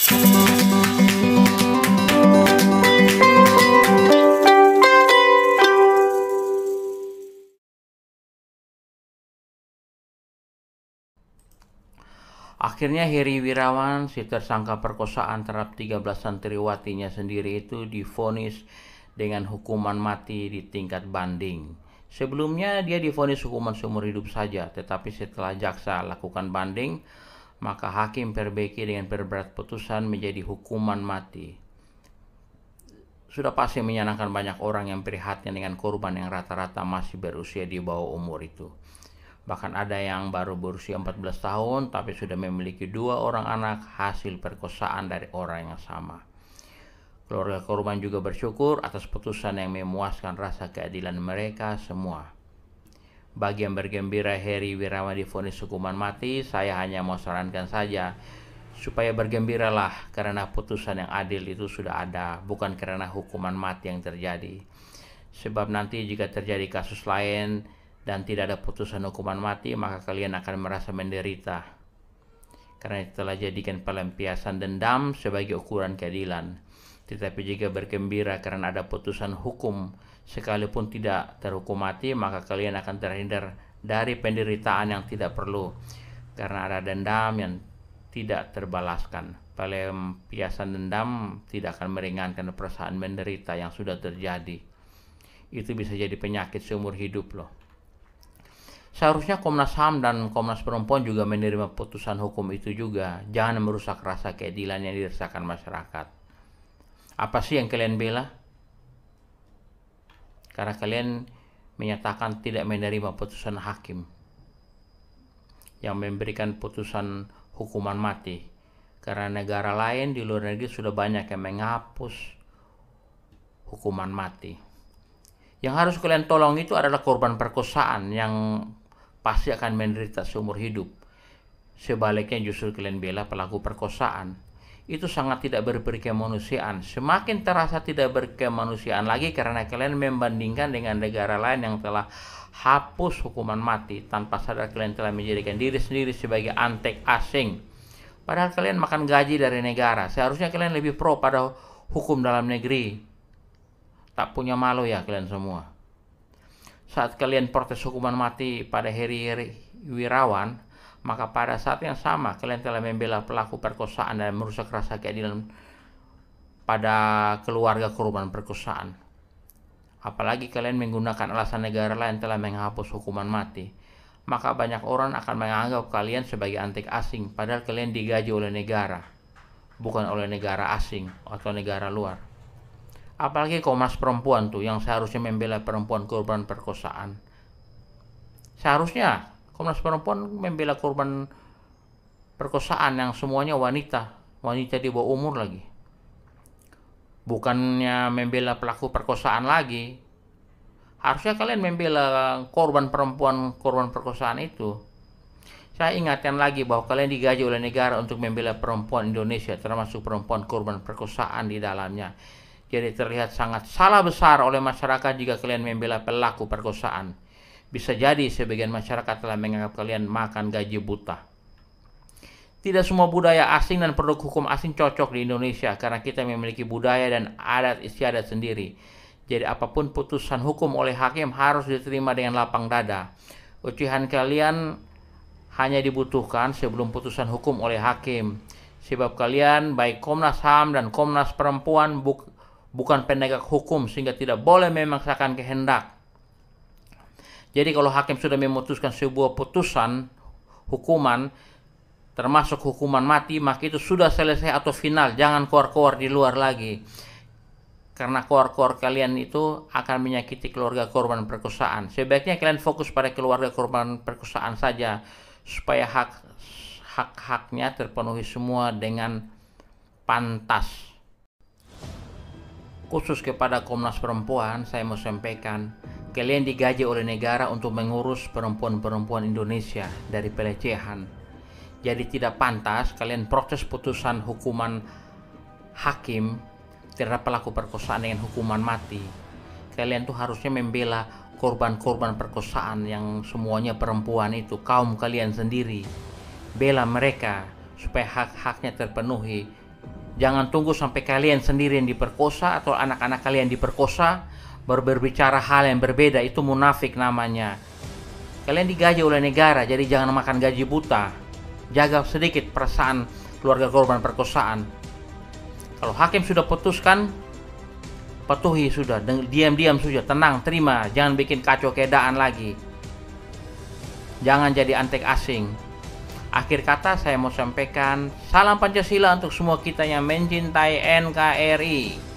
Akhirnya Heri Wirawan, si tersangka perkosaan terhadap 13 santriwatinya sendiri itu divonis dengan hukuman mati di tingkat banding. Sebelumnya dia divonis hukuman seumur hidup saja, tetapi setelah jaksa lakukan banding, maka hakim perbaiki dengan perberat putusan menjadi hukuman mati. Sudah pasti menyenangkan banyak orang yang prihatin dengan korban yang rata-rata masih berusia di bawah umur itu. Bahkan ada yang baru berusia 14 tahun tapi sudah memiliki 2 orang anak hasil perkosaan dari orang yang sama. Keluarga korban juga bersyukur atas putusan yang memuaskan rasa keadilan mereka semua. Bagi yang bergembira Heri Wirawan divonis hukuman mati, saya hanya mau sarankan saja supaya bergembiralah karena putusan yang adil itu sudah ada, bukan karena hukuman mati yang terjadi. Sebab nanti jika terjadi kasus lain dan tidak ada putusan hukuman mati, maka kalian akan merasa menderita karena telah jadikan pelampiasan dendam sebagai ukuran keadilan. Tetapi jika bergembira karena ada putusan hukum sekalipun tidak terhukum mati, maka kalian akan terhindar dari penderitaan yang tidak perlu karena ada dendam yang tidak terbalaskan. Pelampiasan dendam tidak akan meringankan perasaan menderita yang sudah terjadi. Itu bisa jadi penyakit seumur hidup loh. Seharusnya Komnas HAM dan Komnas Perempuan juga menerima putusan hukum itu juga. Jangan merusak rasa keadilan yang dirasakan masyarakat. Apa sih yang kalian bela? Karena kalian menyatakan tidak menerima putusan hakim yang memberikan putusan hukuman mati. Karena negara lain di luar negeri sudah banyak yang menghapus hukuman mati. Yang harus kalian tolong itu adalah korban perkosaan yang pasti akan menderita seumur hidup. Sebaliknya justru kalian bela pelaku perkosaan. Itu sangat tidak berkemanusiaan. Semakin terasa tidak berkemanusiaan lagi karena kalian membandingkan dengan negara lain yang telah hapus hukuman mati. Tanpa sadar kalian telah menjadikan diri sendiri sebagai antek asing. Padahal kalian makan gaji dari negara. Seharusnya kalian lebih pro pada hukum dalam negeri. Tak punya malu ya kalian semua. Saat kalian protes hukuman mati pada Heri Wirawan, maka pada saat yang sama kalian telah membela pelaku perkosaan dan merusak rasa keadilan pada keluarga korban perkosaan. Apalagi kalian menggunakan alasan negara lain telah menghapus hukuman mati, maka banyak orang akan menganggap kalian sebagai antek asing, padahal kalian digaji oleh negara, bukan oleh negara asing atau negara luar. Apalagi Komnas Perempuan tuh yang seharusnya membela perempuan korban perkosaan. Seharusnya Komnas Perempuan membela korban perkosaan yang semuanya wanita di bawah umur lagi. Bukannya membela pelaku perkosaan lagi. Harusnya kalian membela korban perempuan korban perkosaan itu. Saya ingatkan lagi bahwa kalian digaji oleh negara untuk membela perempuan Indonesia, termasuk perempuan korban perkosaan di dalamnya. Jadi terlihat sangat salah besar oleh masyarakat jika kalian membela pelaku perkosaan. Bisa jadi sebagian masyarakat telah menganggap kalian makan gaji buta. Tidak semua budaya asing dan produk hukum asing cocok di Indonesia karena kita memiliki budaya dan adat istiadat sendiri. Jadi apapun putusan hukum oleh hakim harus diterima dengan lapang dada. Ucapan kalian hanya dibutuhkan sebelum putusan hukum oleh hakim. Sebab kalian baik Komnas HAM dan Komnas Perempuan bukan penegak hukum sehingga tidak boleh memaksakan kehendak. Jadi kalau hakim sudah memutuskan sebuah putusan hukuman termasuk hukuman mati, maka itu sudah selesai atau final. Jangan keluar-keluar di luar lagi. Karena keluar-keluar kalian itu akan menyakiti keluarga korban perkosaan. Sebaiknya kalian fokus pada keluarga korban perkosaan saja supaya hak-haknya terpenuhi semua dengan pantas. Khusus kepada Komnas Perempuan, saya mau sampaikan, kalian digaji oleh negara untuk mengurus perempuan-perempuan Indonesia dari pelecehan. Jadi tidak pantas kalian protes putusan hukuman hakim terhadap pelaku perkosaan dengan hukuman mati. Kalian tuh harusnya membela korban-korban perkosaan yang semuanya perempuan itu, kaum kalian sendiri. Bela mereka supaya hak-haknya terpenuhi. Jangan tunggu sampai kalian sendiri yang diperkosa atau anak-anak kalian diperkosa baru berbicara hal yang berbeda. Itu munafik namanya. Kalian digaji oleh negara, jadi jangan makan gaji buta. Jaga sedikit perasaan keluarga korban perkosaan. Kalau hakim sudah putuskan, patuhi sudah, diam-diam saja, tenang, terima. Jangan bikin kacau keadaan lagi. Jangan jadi antek asing. Akhir kata saya mau sampaikan, salam Pancasila untuk semua kita yang mencintai NKRI.